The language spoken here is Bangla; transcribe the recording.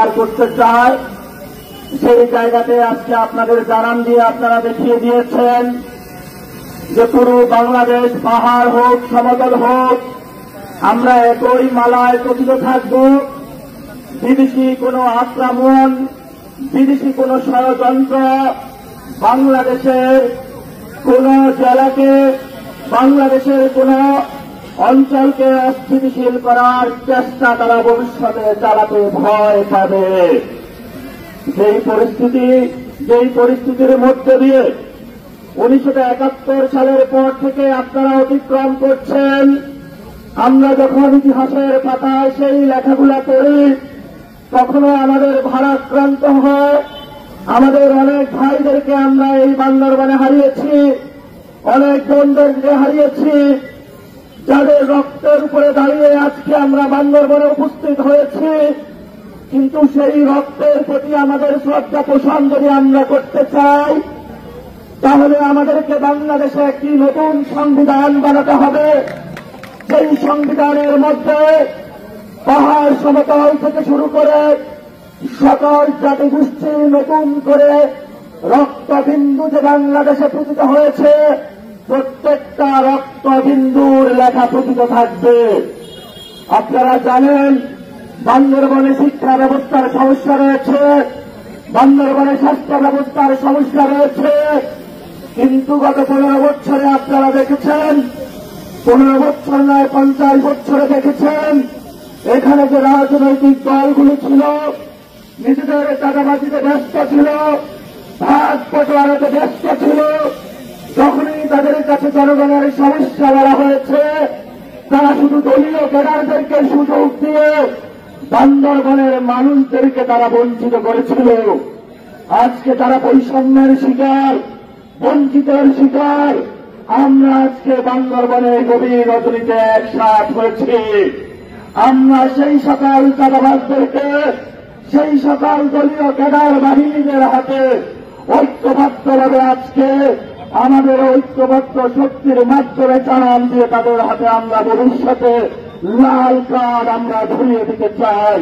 প্রচার করতে চায়, সেই জায়গাতে আজকে আপনাদের জানান দিয়ে আপনারা দেখিয়ে দিয়েছেন যে পুরো বাংলাদেশ পাহাড় হোক সমতল হোক আমরা একই মালায় কথিত থাকব। বিদেশি কোন আক্রমণ, বিদেশি কোন ষড়যন্ত্র বাংলাদেশের কোন জেলাকে, বাংলাদেশের কোন অঞ্চলকে অস্থিতিশীল করার চেষ্টা তারা ভবিষ্যতে চালাতে ভয় পাবে। যেই পরিস্থিতির মধ্যে দিয়ে 1971 সালের পর থেকে আপনারা অতিক্রম করছেন, আমরা যখন ইতিহাসের পাতায় সেই লেখাগুলা পড়ি তখনও আমাদের ভারাক্রান্ত হয়। আমাদের অনেক ভাইদেরকে আমরা এই বান্দরবানে হারিয়েছি, অনেক বোনদেরকে হারিয়েছি, যাদের রক্তের উপরে দাঁড়িয়ে আজকে আমরা বান্দরবানে উপস্থিত হয়েছি। কিন্তু সেই রক্তের প্রতি আমাদের শ্রদ্ধা পোষণ যদি আমরা করতে চাই, তাহলে আমাদেরকে বাংলাদেশে একটি নতুন সংবিধান বানাতে হবে। সেই সংবিধানের মধ্যে পাহাড় সমতল থেকে শুরু করে সকল জাতিগোষ্ঠী নতুন করে রক্তবিন্দু যে বাংলাদেশে পতিত হয়েছে, প্রত্যেকটা রক্তবিন্দুর লেখা পতিত থাকবে। আপনারা জানেন বান্দরবনে শিক্ষা ব্যবস্থার সমস্যা রয়েছে, বান্দরবনে স্বাস্থ্য ব্যবস্থার সমস্যা রয়েছে, কিন্তু গত 15 বছরে আপনারা দেখেছেন, 15 বছর নয় 50 বছরে দেখেছেন এখানে যে রাজনৈতিক দলগুলো ছিল নিজেদের টাকাবাজিতে ব্যস্ত ছিল, ভাগ বটোয়ারাতে ব্যস্ত ছিল। যখনই তাদের কাছে জনগণের সমস্যা বলা হয়েছে, তারা শুধু দলীয় ক্যাডারদেরকে সুযোগ দিয়ে বান্দরবনের মানুষদেরকে তারা বঞ্চিত করেছিল। আজকে তারা বৈষম্যের শিকার, বঞ্চিতের শিকার। আমরা আজকে বান্দরবনের গভীর রজনীতে একসাথ হয়েছি। আমরা সেই সকল চাঁদাবাজদেরকে, সেই সকল দলীয় ক্যাডার বাহিনীদের হাতে ঐক্যবদ্ধভাবে আজকে আমাদের ঐক্যবদ্ধ শক্তির মাধ্যমে জানান দিয়ে তাদের হাতে আমরা ভবিষ্যতে লাল কার্ড আমরা ধরিয়ে দিতে চাই।